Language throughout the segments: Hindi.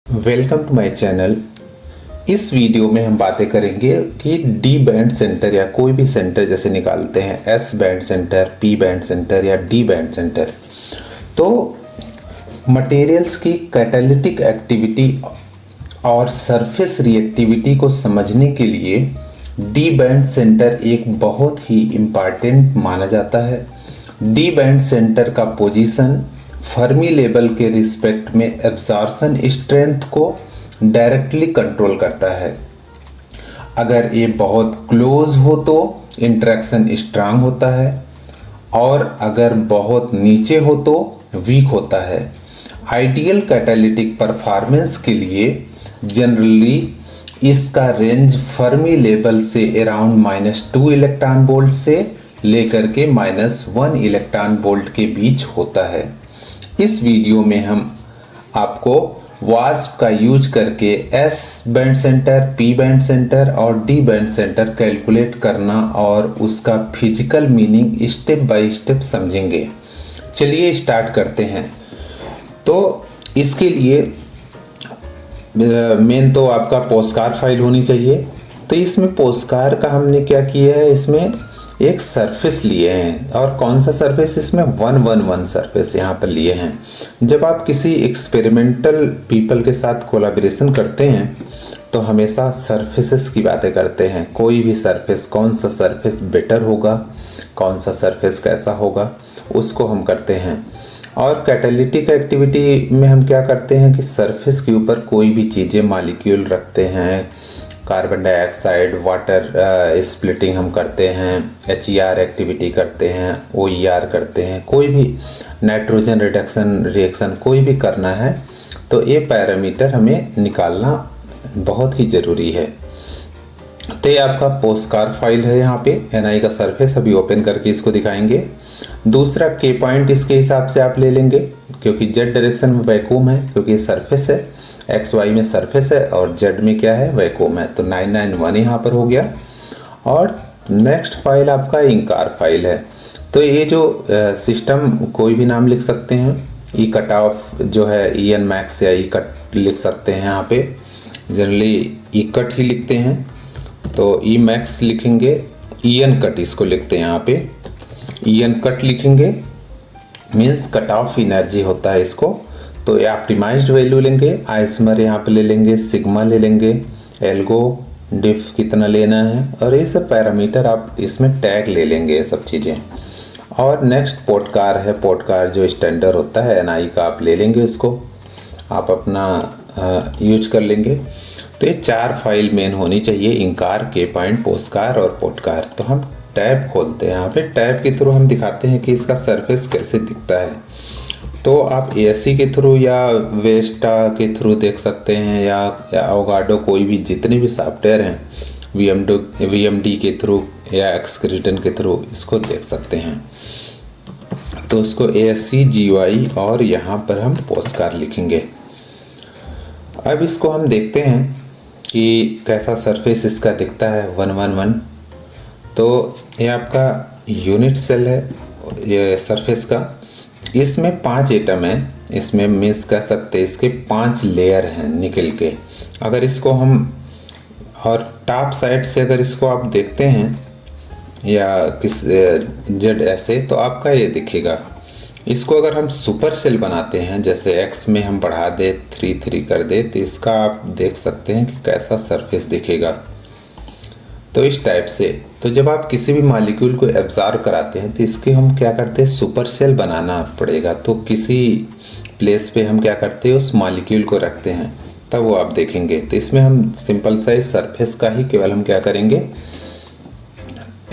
Welcome to my channel. इस वीडियो में हम बातें करेंगे कि डी बैंड सेंटर या कोई भी सेंटर जैसे निकालते हैं S band centre, P band centre या डी बैंड सेंटर, तो मटेरियल्स की कैटालिटिक एक्टिविटी और सरफेस रिएक्टिविटी को समझने के लिए डी बैंड सेंटर एक बहुत ही इम्पॉर्टेंट माना जाता है। डी बैंड सेंटर का पोजीशन फर्मी लेवल के रिस्पेक्ट में एब्जॉर्प्शन स्ट्रेंथ को डायरेक्टली कंट्रोल करता है। अगर ये बहुत क्लोज हो तो इंटरेक्शन स्ट्रांग होता है और अगर बहुत नीचे हो तो वीक होता है। आइडियल कैटालिटिक परफॉर्मेंस के लिए जनरली इसका रेंज फर्मी लेवल से अराउंड -2 इलेक्ट्रॉन वोल्ट से लेकर के -1 इलेक्ट्रॉन वोल्ट के बीच होता है। इस वीडियो में हम आपको वास्प का यूज करके S band centre, P band centre और डी बैंड सेंटर कैलकुलेट करना और उसका physical meaning step by step समझेंगे। चलिए स्टार्ट करते हैं। तो इसके लिए मेन तो आपका पोस्टकार्ड फाइल होनी चाहिए। तो इसमें पोस्टकार्ड का हमने क्या किया है, इसमें एक सरफेस लिए हैं और कौन सा सरफेस, इसमें 111 सरफेस यहाँ पर लिए हैं। जब आप किसी एक्सपेरिमेंटल पीपल के साथ कोलैबोरेशन करते हैं तो हमेशा सरफेसेस की बातें करते हैं। कोई भी सरफेस, कौन सा सरफेस बेटर होगा, कौन सा सरफेस कैसा होगा, उसको हम करते हैं। और कैटालिटिक एक्टिविटी में हम क्या करते हैं कि सरफेस के ऊपर कोई भी चीज़ें मॉलिक्यूल रखते हैं। कार्बन डाइऑक्साइड, वाटर स्प्लिटिंग हम करते हैं, HER एक्टिविटी करते हैं, OER करते हैं, कोई भी नाइट्रोजन रिडक्शन रिएक्शन कोई भी करना है तो ये पैरामीटर हमें निकालना बहुत ही ज़रूरी है। तो ये आपका पोस्टकार्ड फाइल है। यहाँ पे Ni का सरफेस अभी ओपन करके इसको दिखाएंगे। दूसरा के पॉइंट इसके हिसाब से आप ले लेंगे क्योंकि जेड डायरेक्शन में वैक्यूम है, क्योंकि ये सरफेस है, XY में सरफेस है और जेड में क्या है, वैक्यूम है। तो 991 यहाँ पर हो गया। और नेक्स्ट फाइल आपका इंकार फाइल है। तो ये जो सिस्टम कोई भी नाम लिख सकते हैं। ई कट ऑफ जो है EN मैक्स या ई कट लिख सकते हैं। यहाँ पे जनरली ई कट ही लिखते हैं, तो ई मैक्स लिखेंगे, EN कट इसको लिखते हैं। यहाँ पे EN कट लिखेंगे मीन्स कट ऑफ एनर्जी होता है इसको। तो ये ऑप्टिमाइज्ड वैल्यू लेंगे, आइसमर यहाँ पे ले लेंगे, सिग्मा ले लेंगे, एल्गो डिफ कितना लेना है और ये सब पैरामीटर आप इसमें टैग ले लेंगे, ये सब चीज़ें। और नेक्स्ट पोर्टकार है, पोर्टकार जो स्टैंडर्ड होता है Ni का आप ले लेंगे, उसको आप अपना यूज कर लेंगे। तो ये 4 फाइल मेन होनी चाहिए, इंकार, के पॉइंट, पोस्टकार और पोर्टकार। तो हम टैब खोलते हैं। यहाँ पे टैब के थ्रू हम दिखाते हैं कि इसका सरफेस कैसे दिखता है। तो आप ASC के थ्रू या वेस्टा के थ्रू देख सकते हैं या अवोगाड्रो, कोई भी जितने भी सॉफ्टवेयर हैं, VMD के थ्रू या एक्सक्रीटन के थ्रू इसको देख सकते हैं। तो उसको ASC, GUI और यहाँ पर हम पोस्टकार्ड लिखेंगे। अब इसको हम देखते हैं कि कैसा सरफेस इसका दिखता है 111। तो ये आपका यूनिट सेल है ये सरफेस का। इसमें 5 एटम है, इसमें मीन्स कह सकते हैं इसके 5 लेयर हैं निकल के। अगर इसको हम और टॉप साइड से अगर इसको आप देखते हैं या किस जेड ऐसे, तो आपका ये दिखेगा। इसको अगर हम सुपर सेल बनाते हैं, जैसे X में हम बढ़ा दे 3 कर दे, तो इसका आप देख सकते हैं कि कैसा सरफेस दिखेगा। तो इस टाइप से। तो जब आप किसी भी मॉलिक्यूल को एब्जॉर्ब कराते हैं तो इसके हम क्या करते हैं, सुपर सेल बनाना पड़ेगा। तो किसी प्लेस पे हम क्या करते हैं, उस मॉलिक्यूल को रखते हैं, तब वो आप देखेंगे। तो इसमें हम सिंपल साइज सरफेस का ही केवल हम क्या करेंगे,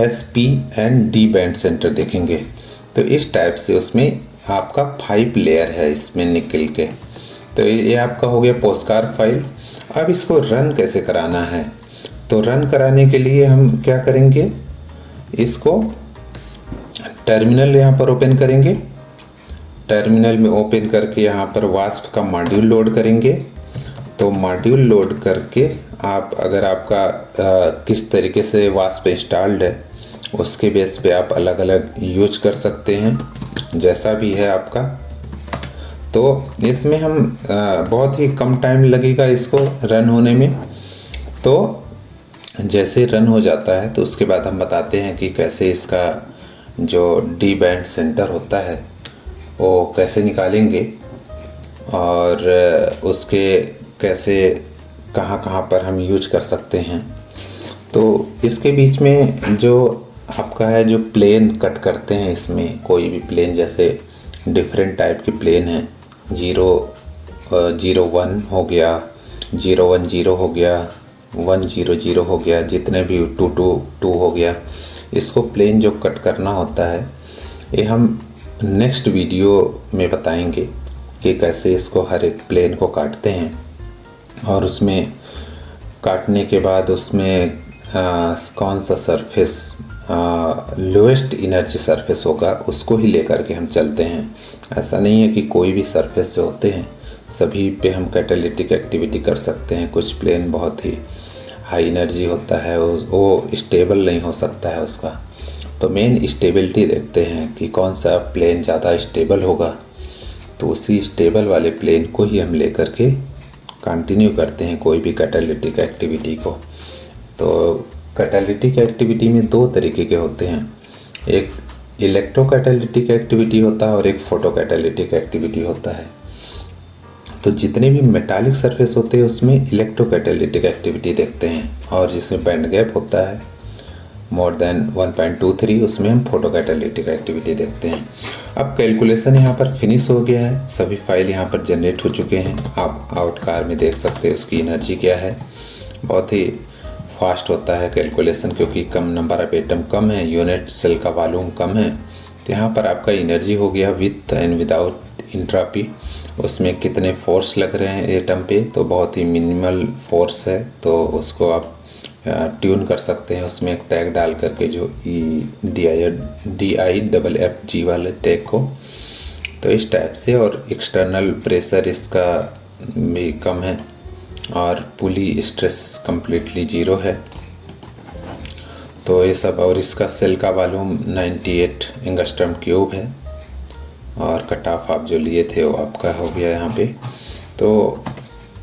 SP and D band centre देखेंगे। तो इस टाइप से उसमें आपका 5 लेयर है इसमें निकल के। तो ये आपका हो गया पोस्टकार्ड फाइल। अब इसको रन कैसे कराना है, तो रन कराने के लिए हम क्या करेंगे, इसको टर्मिनल यहाँ पर ओपन करेंगे। टर्मिनल में ओपन करके यहाँ पर वास्प का मॉड्यूल लोड करेंगे। तो मॉड्यूल लोड करके आप अगर आपका किस तरीके से वास्प इंस्टॉल्ड है उसके बेस पे आप अलग अलग यूज कर सकते हैं, जैसा भी है आपका। तो इसमें हम बहुत ही कम टाइम लगेगा इसको रन होने में। तो जैसे रन हो जाता है तो उसके बाद हम बताते हैं कि कैसे इसका जो डी बैंड सेंटर होता है वो कैसे निकालेंगे और उसके कैसे कहाँ कहाँ पर हम यूज कर सकते हैं। तो इसके बीच में जो आपका है जो प्लेन कट करते हैं, इसमें कोई भी प्लेन जैसे डिफरेंट टाइप के प्लेन हैं, 0 0 1 हो गया, 0 1 0 हो गया, 1 0 0 हो गया, जितने भी 2 2 2 हो गया, इसको प्लेन जो कट करना होता है ये हम नेक्स्ट वीडियो में बताएंगे कि कैसे इसको हर एक प्लेन को काटते हैं और उसमें काटने के बाद उसमें कौन सा सरफेस लोएस्ट एनर्जी सरफेस होगा उसको ही लेकर के हम चलते हैं। ऐसा नहीं है कि कोई भी सरफेस जो होते हैं सभी पे हम कैटालिटिक एक्टिविटी कर सकते हैं। कुछ प्लेन बहुत ही हाई एनर्जी होता है, वो स्टेबल नहीं हो सकता है उसका। तो मेन स्टेबिलिटी देखते हैं कि कौन सा प्लेन ज़्यादा स्टेबल होगा, तो उसी स्टेबल वाले प्लेन को ही हम लेकर के कंटिन्यू करते हैं कोई भी कैटालिटिक एक्टिविटी को। तो कैटालिटिक एक्टिविटी में दो तरीके के होते हैं, एक इलेक्ट्रोकैटालिटिक एक्टिविटी होता है और एक फोटोकैटालिटिक एक्टिविटी होता है। तो जितने भी मेटालिक सरफेस होते हैं उसमें इलेक्ट्रोकैटालिटिक एक्टिविटी देखते हैं, और जिसमें बैंड गैप होता है मोर देन 1.23 उसमें हम फोटोकैटालिटिक एक्टिविटी देखते हैं। अब कैलकुलेशन यहाँ पर फिनिश हो गया है, सभी फाइल यहाँ पर जनरेट हो चुके हैं। आप आउटकार में देख सकते हैं उसकी एनर्जी क्या है। बहुत ही फास्ट होता है कैलकुलेशन क्योंकि कम नंबर ऑफ एटम कम है, यूनिट सेल का वॉल्यूम कम है। तो यहाँ पर आपका एनर्जी हो गया विथ एंड विदाउट इंट्रॉपी, उसमें कितने फोर्स लग रहे हैं एटम पे, तो बहुत ही मिनिमल फोर्स है, तो उसको आप ट्यून कर सकते हैं उसमें एक टैग डाल करके जो DIFFG वाले टैग को। तो इस टाइप से, और एक्सटर्नल प्रेशर इसका भी कम है और पुली स्ट्रेस कम्प्लीटली ज़ीरो है। तो ये सब, और इसका सेल का वॉल्यूम 98 एंगस्ट्रॉम क्यूब है, और कट ऑफ आप जो लिए थे वो आपका हो गया यहाँ पे। तो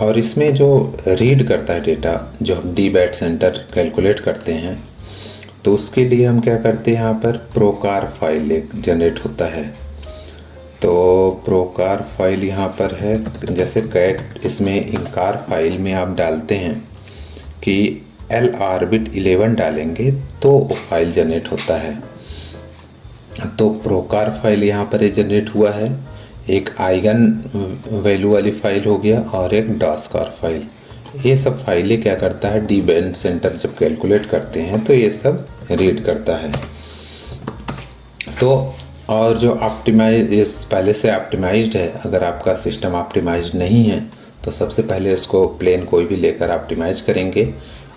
और इसमें जो रीड करता है डेटा जो हम डी बैट सेंटर कैलकुलेट करते हैं, तो उसके लिए हम क्या करते हैं, यहाँ पर प्रोकार फाइल एक जनरेट होता है। तो प्रोकार फाइल यहाँ पर है, जैसे कैट इसमें इनकार फाइल में आप डालते हैं कि L ऑर्बिट 11 डालेंगे तो वो फाइल जनरेट होता है। तो प्रोकार फाइल यहाँ पर जनरेट हुआ है, एक आइगन वैल्यू वाली फाइल हो गया और एक डॉस्कार फाइल। ये सब फाइलें क्या करता है, डी बैंड सेंटर जब कैलकुलेट करते हैं तो ये सब रीड करता है। तो और जो ऑप्टिमाइज इस पहले से ऑप्टिमाइज्ड है, अगर आपका सिस्टम ऑप्टिमाइज्ड नहीं है तो सबसे पहले उसको प्लेन कोई भी लेकर ऑप्टिमाइज करेंगे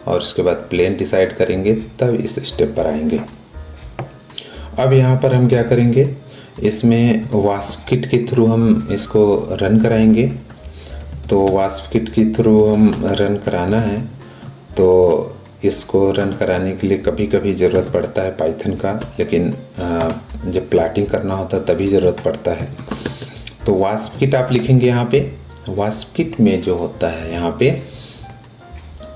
और उसके बाद प्लेन डिसाइड करेंगे, तब इस स्टेप पर आएंगे। अब यहाँ पर हम क्या करेंगे, इसमें वास्प किट के थ्रू हम इसको रन कराएंगे। तो वास्प किट के थ्रू हम रन कराना है, तो इसको रन कराने के लिए कभी कभी ज़रूरत पड़ता है पाइथन का, लेकिन जब प्लॉटिंग करना होता है तभी ज़रूरत पड़ता है। तो वास्प किट आप लिखेंगे यहाँ पे। वास्प किट में जो होता है यहाँ पे,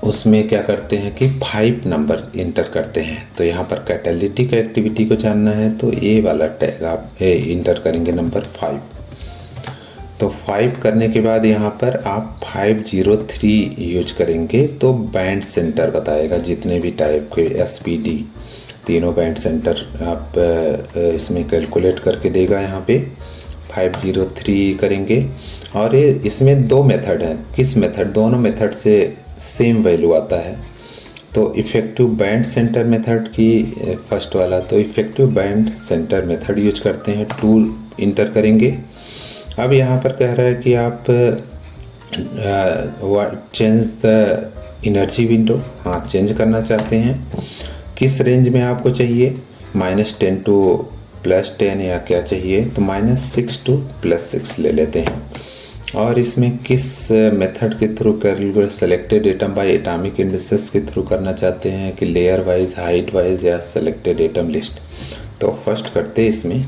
उसमें क्या करते हैं कि 5 नंबर इंटर करते हैं। तो यहाँ पर कैटालिटिक एक्टिविटी को जानना है तो ये वाला टैग आप इंटर करेंगे नंबर 5। तो 5 करने के बाद यहाँ पर आप 503 यूज करेंगे तो बैंड सेंटर बताएगा, जितने भी टाइप के SPD तीनों बैंड सेंटर आप इसमें कैलकुलेट करके देगा। यहाँ पे 503 करेंगे, और ये इसमें दो मेथड है। किस मेथड, दोनों मेथड से सेम वैल्यू आता है। तो इफ़ेक्टिव बैंड सेंटर मेथड की फर्स्ट वाला, तो effective band centre method use करते हैं, 2 इंटर करेंगे। अब यहाँ पर कह रहा है कि आप चेंज द एनर्जी विंडो, हाँ चेंज करना चाहते हैं। किस रेंज में आपको चाहिए, -10 टू +10 या क्या चाहिए, तो -6 टू +6 ले लेते हैं। और इसमें किस मेथड के थ्रू कर selected atom by atomic indices के थ्रू करना चाहते हैं कि लेयर वाइज, हाइट वाइज या सेलेक्टेड एटम लिस्ट। तो फर्स्ट करते हैं इसमें।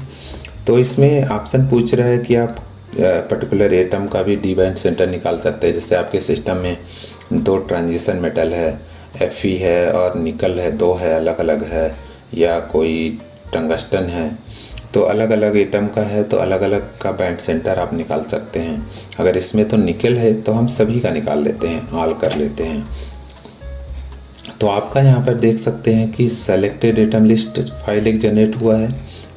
तो इसमें ऑप्शन पूछ रहा है कि आप पर्टिकुलर एटम का भी डी बैंड सेंटर निकाल सकते हैं। जैसे आपके सिस्टम में 2 ट्रांजिशन मेटल है, Fe है और निकल है, 2 है, अलग अलग है, या कोई टंगस्टन है, तो अलग अलग एटम का है तो अलग अलग का बैंड सेंटर आप निकाल सकते हैं। अगर इसमें तो निकल है तो हम सभी का निकाल लेते हैं, ऑल कर लेते हैं। तो आपका यहाँ पर देख सकते हैं कि सेलेक्टेड एटम लिस्ट फाइल एक जनरेट हुआ है,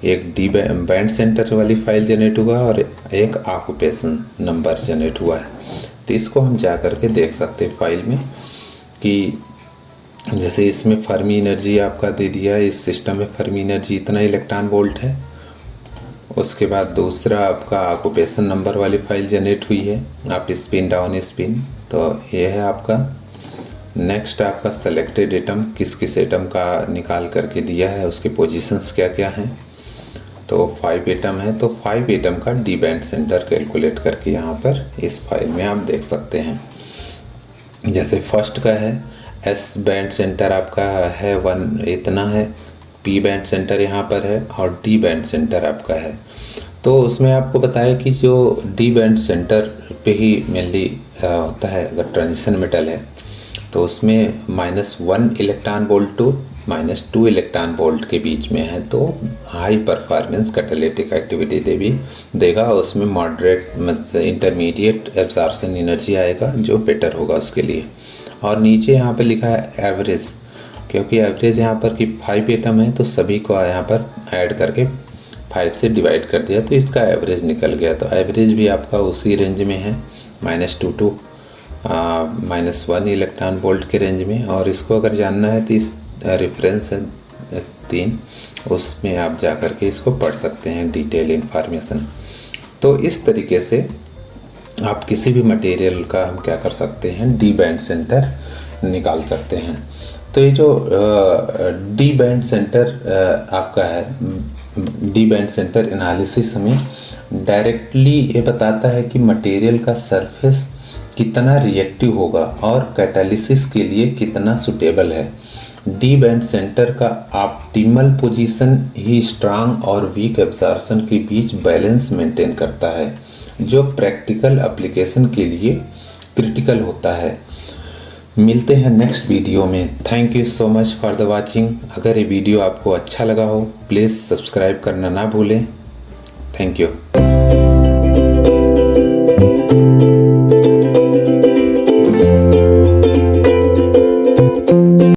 एक डी बैंड सेंटर वाली फाइल जनरेट हुआ है और एक ऑक्यूपेशन नंबर जनरेट हुआ है। तो इसको हम जा कर के देख सकते हैं फाइल में कि जैसे इसमें फर्मी एनर्जी आपका दे दिया है, इस सिस्टम में फर्मी एनर्जी इतना इलेक्ट्रॉन वोल्ट है। उसके बाद दूसरा आपका ऑक्यूपेशन नंबर वाली फाइल जनरेट हुई है, आप स्पिन डाउन स्पिन, तो ये है आपका। नेक्स्ट आपका सेलेक्टेड एटम, किस किस एटम का निकाल करके दिया है, उसके पोजीशंस क्या क्या हैं। तो 5 एटम है, तो 5 एटम का डी बैंड सेंटर कैलकुलेट करके यहाँ पर इस फाइल में आप देख सकते हैं। जैसे फर्स्ट का है एस बैंड सेंटर आपका है 1 इतना है, पी बैंड सेंटर यहाँ पर है और डी बैंड सेंटर आपका है। तो उसमें आपको बताया कि जो डी बैंड सेंटर पे ही मेनली होता है, अगर ट्रांजिशन मेटल है तो उसमें -1 electron volt to -2 electron volt के बीच में है, तो हाई परफॉर्मेंस कैटालिटिक एक्टिविटी देगा। उसमें मॉडरेट इंटरमीडिएट एब्जॉर्प्शन एनर्जी आएगा जो बेटर होगा उसके लिए। और नीचे यहाँ पे लिखा है एवरेज, क्योंकि एवरेज यहाँ पर कि 5 एटम है तो सभी को यहाँ पर ऐड करके 5 से डिवाइड कर दिया तो इसका एवरेज निकल गया। तो एवरेज भी आपका उसी रेंज में है, -2 टू -1 इलेक्ट्रॉन वोल्ट के रेंज में। और इसको अगर जानना है तो इस रेफरेंस है 3, उसमें आप जा कर के इसको पढ़ सकते हैं डिटेल इन्फॉर्मेशन। तो इस तरीके से आप किसी भी मटेरियल का हम क्या कर सकते हैं, डी बैंड सेंटर निकाल सकते हैं। तो ये जो डी बैंड सेंटर आपका है, डी बैंड सेंटर एनालिसिस हमें डायरेक्टली ये बताता है कि मटेरियल का सरफेस कितना रिएक्टिव होगा और कैटालिसिस के लिए कितना सुटेबल है। डी बैंड सेंटर का ऑप्टिमल पोजीशन ही स्ट्रांग और वीक एब्जॉर्प्शन के बीच बैलेंस मेंटेन करता है, जो प्रैक्टिकल एप्लीकेशन के लिए क्रिटिकल होता है। मिलते हैं नेक्स्ट वीडियो में। Thank you so much for the watching. अगर ये वीडियो आपको अच्छा लगा हो प्लीज़ सब्सक्राइब करना ना भूलें। Thank you.